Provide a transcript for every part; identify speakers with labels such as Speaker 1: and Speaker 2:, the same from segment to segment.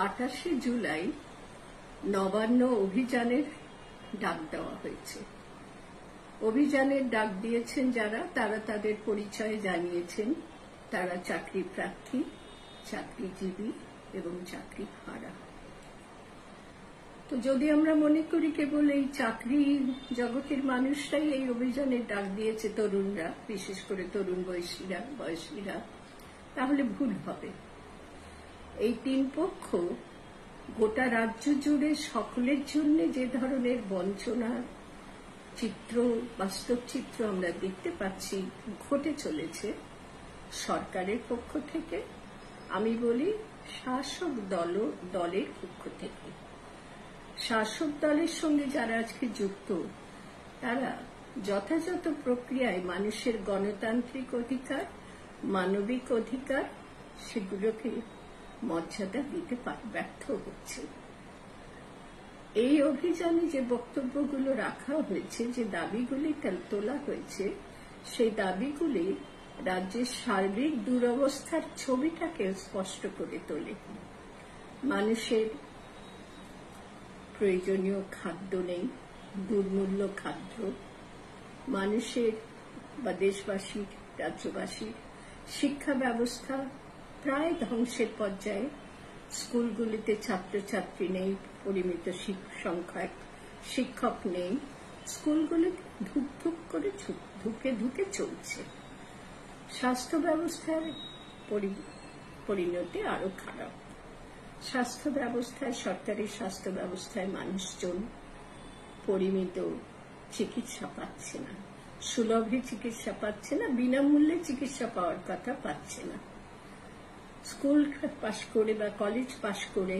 Speaker 1: 28শে জুলাই নবান্ন অভিযানের ডাক দেওয়া হয়েছে। অভিযানের ডাক দিয়েছেন যারা, তারা তাদের পরিচয় জানিয়েছেন। তারা চাকরি প্রার্থী, চাকরিজীবী এবং চাকরি হারা। তো যদি আমরা মনে করি কেবল এই চাকরি জগতের মানুষরাই এই অভিযানের ডাক দিয়েছে, তরুণরা, বিশেষ করে তরুণ বয়সীরা, তাহলে ভুল হবে। এই তিন পক্ষ গোটা রাজ্য জুড়ে সকলের জন্য যে ধরনের বঞ্চনার চিত্র, বাস্তব চিত্র আমরা দেখতে পাচ্ছি ঘটে চলেছে সরকারের পক্ষ থেকে, আমি বলি শাসক দলের পক্ষ থেকে। শাসক দলের সঙ্গে যারা আজকে যুক্ত, তারা যথাযথ প্রক্রিয়ায় মানুষের গণতান্ত্রিক অধিকার, মানবিক অধিকার, সেগুলোকে মর্যাদা দিতে ব্যর্থ হচ্ছে। এই অভিযানে যে বক্তব্যগুলো রাখা হয়েছে, যে দাবিগুলি তোলা হয়েছে, সেই দাবিগুলি রাজ্যের সার্বিক দুরবস্থার ছবিটাকে স্পষ্ট করে তোলে। মানুষের প্রয়োজনীয় খাদ্য নেই, দুর্মূল্য খাদ্য, মানুষের বা দেশবাসীর, রাজ্যবাসীর শিক্ষা ব্যবস্থা প্রায় ধ্বংসের পর্যায়ে। স্কুলগুলিতে ছাত্রছাত্রী নেই, পরিমিত সংখ্যায় শিক্ষক নেই, স্কুলগুলি ধুক ধুক করে ধুকে চলছে। স্বাস্থ্য ব্যবস্থার পরিণতি আরো খারাপ। স্বাস্থ্য ব্যবস্থায়, সরকারি স্বাস্থ্য ব্যবস্থায় মানুষজন পরিমিত চিকিৎসা পাচ্ছে না, সুলভে চিকিৎসা পাচ্ছে না, বিনামূল্যে চিকিৎসা পাওয়ার কথা পাচ্ছে না। স্কুল পাশ করে বা কলেজ পাশ করে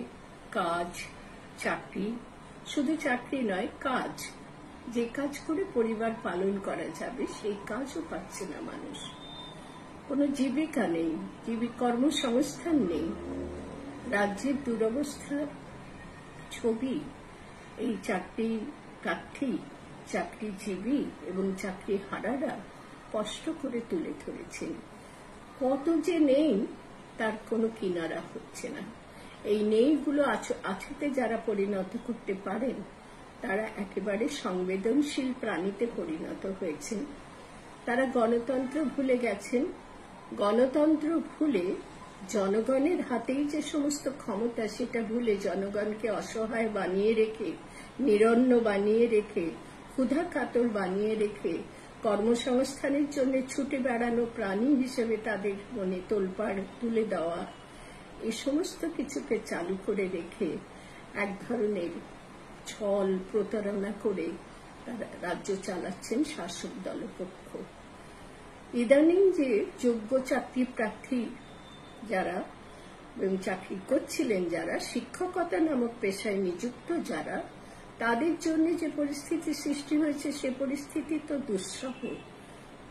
Speaker 1: কাজ, চাকরি, শুধু চাকরি নয়, কাজ, যে কাজ করে পরিবার পালন করা যাবে সেই কাজও পাচ্ছে না মানুষ। কোনো জীবিকা নেই, কর্মসংস্থান নেই। রাজ্যের দুরবস্থার ছবি এই চাকরি প্রার্থী, চাকরিজীবী এবং চাকরি হারারা স্পষ্ট করে তুলে ধরেছেন। কত যে নেই তার কোনো কিনারা হচ্ছে না। এই নেইগুলো আছেতে যারা পরিণত করতে পারেন, তারা একেবারে সংবেদনশীল প্রাণীতে পরিণত হয়েছেন। তারা গণতন্ত্র ভুলে গেছেন। গণতন্ত্র ভুলে জনগণের হাতেই যে সমস্ত ক্ষমতা, সেটা ভুলে জনগণকে অসহায় বানিয়ে রেখে, নিরন্ন বানিয়ে রেখে, ক্ষুধা কাতর বানিয়ে রেখে, কর্মসংস্থানের জন্য ছুটে বেড়ানো প্রাণী হিসেবে তাদের মনে তোলপাড় তুলে দেওয়া, এই সমস্ত কিছুকে চালু করে রেখে এক ধরনের ছল প্রতারণা করে তারা রাজ্য চালাচ্ছেন শাসক দলপক্ষ। ইদানিং যে যোগ্য চাকরি প্রার্থী যারা এবং চাকরি করছিলেন যারা, শিক্ষকতা নামক পেশায় নিযুক্ত যারা, তাদের জন্য যে পরিস্থিতি সৃষ্টি হয়েছে, সে পরিস্থিতি তো দুঃসহ।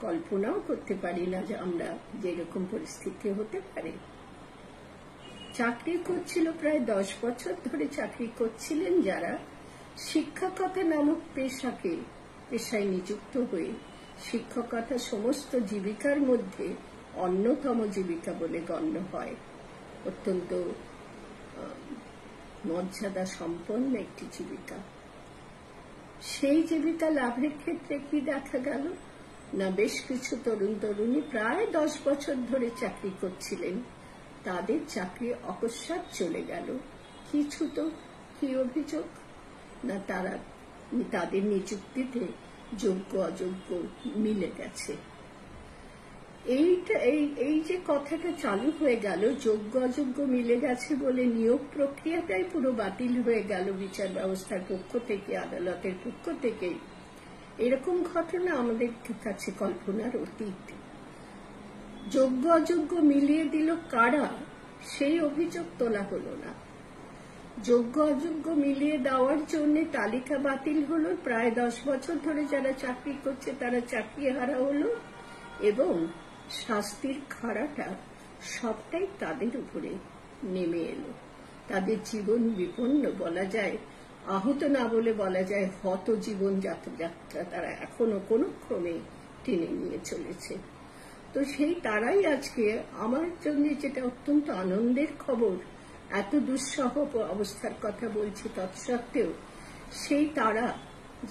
Speaker 1: কল্পনাও করতে পারি না যে আমরা যেরকম পরিস্থিতি হতে পারে। চাকরি করছিল, প্রায় 10 বছর ধরে চাকরি করছিলেন যারা, শিক্ষকতা নামক পেশায় নিযুক্ত হয়ে, শিক্ষকতা সমস্ত জীবিকার মধ্যে অন্যতম জীবিকা বলে গণ্য হয়। অত্যন্ত মর্যাদা সম্পন্ন একটি জীবিকা। সেই জীবিকা লাভের ক্ষেত্রে কি দেখা গেল না, বেশ কিছু তরুণ তরুণী প্রায় 10 বছর ধরে চাকরি করছিলেন, তাদের চাকরি অকস্মাৎ চলে গেল। কিছু তো কি অভিযোগ না, তাদের নিযুক্তিতে যোগ্য অযোগ্য মিলে গেছে। এই যে কথাটা চালু হয়ে গেল, যোগ্য অযোগ্য মিলে গেছে বলে নিয়োগ প্রক্রিয়াটাই পুরো বাতিল হয়ে গেল বিচার ব্যবস্থার পক্ষ থেকে, আদালতের পক্ষ থেকে। এরকম ঘটনা আমাদের কাছে কল্পনার অতীত। যোগ্য অযোগ্য মিলিয়ে দিল কারা, সেই অভিযোগ তোলা হলো না। যোগ্য অযোগ্য মিলিয়ে দেওয়ার জন্য তালিকা বাতিল হলো, প্রায় 10 বছর ধরে যারা চাকরি করছে তারা চাকরি হারা হলো, এবং শাস্তির খাড়াটা সবটাই তাদের উপরে নেমে এলো। তাদের জীবন বিপন্ন বলা যায়, আহত না বলে বলা যায় হত জীবন যাত্রা তারা এখনো কোনো ক্রমে টেনে নিয়ে চলেছে। তো সেই তারাই আজকে আমার জন্য যেটা অত্যন্ত আনন্দের খবর, এত দুঃসহ অবস্থার কথা বলছি, তৎসত্ত্বেও সেই তারা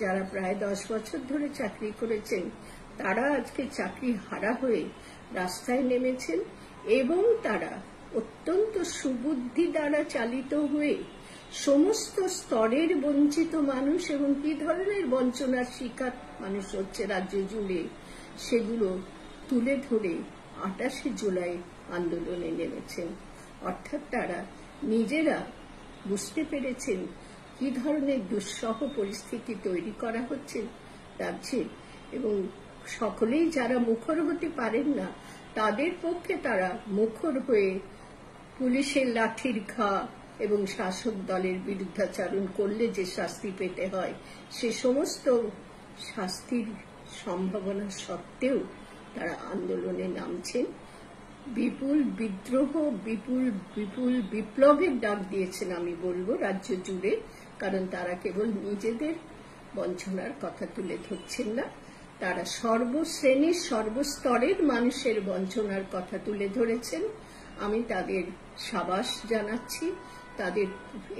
Speaker 1: যারা প্রায় 10 বছর ধরে চাকরি করেছেন, তারা আজকে চাকরি হারা হয়ে রাস্তায় নেমেছেন এবং তারা অত্যন্ত সুবুদ্ধি দ্বারা চালিত হয়ে সমস্ত স্তরের বঞ্চিত মানুষ এবং কি ধরনের বঞ্চনার শিকার মানুষ হচ্ছে রাজ্য জুড়ে, সেগুলো তুলে ধরে 28শে জুলাই আন্দোলনে নেমেছেন। অর্থাৎ তারা নিজেরা বুঝতে পেরেছেন কি ধরনের দুঃসহ পরিস্থিতি তৈরি করা হচ্ছে রাজ্যে, এবং সকলেই যারা মুখর হতে পারেন না তাদের পক্ষে তারা মুখর হয়ে পুলিশের লাঠির ঘা এবং শাসক দলের বিরুদ্ধাচরণ করলে যে শাস্তি পেতে হয়, সে সমস্ত শাস্তির সম্ভাবনা সত্ত্বেও তারা আন্দোলনে নামছেন। বিপুল বিদ্রোহ, বিপুল বিপুল বিপ্লবের ডাক দিয়েছেন আমি বলবো রাজ্য জুড়ে, কারণ তারা কেবল নিজেদের বঞ্চনার কথা তুলে ধরছেন না, তারা সর্বশ্রেণীর সর্বস্তরের মানুষের বঞ্চনার কথা তুলে ধরেছেন। আমি তাদের সাবাস জানাচ্ছি, তাদের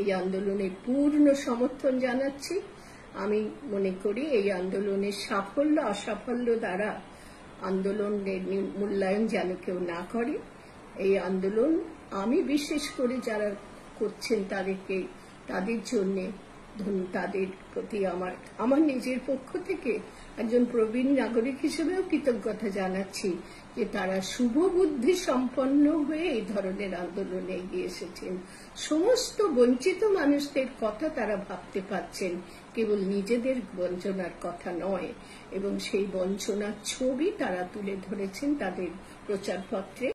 Speaker 1: এই আন্দোলনে পূর্ণ সমর্থন জানাচ্ছি। আমি মনে করি এই আন্দোলনের সাফল্য অসাফল্য দ্বারা আন্দোলনের মূল্যায়ন যেন কেউ না করে। এই আন্দোলন আমি বিশেষ করে যারা করছেন তাদের জন্য, তাদের প্রতি আমার নিজের পক্ষ থেকে একজন প্রবীণ নাগরিক হিসেবেও কৃতজ্ঞতা জানাচ্ছি যে তারা শুভ বুদ্ধি সম্পন্ন হয়ে এই ধরনের আন্দোলনে এগিয়ে এসেছেন। সমস্ত বঞ্চিত মানুষদের কথা তারা ভাবতে পারছেন, কেবল নিজেদের বঞ্চনার কথা নয়, এবং সেই বঞ্চনার ছবি তারা তুলে ধরেছেন তাদের প্রচারপত্রে।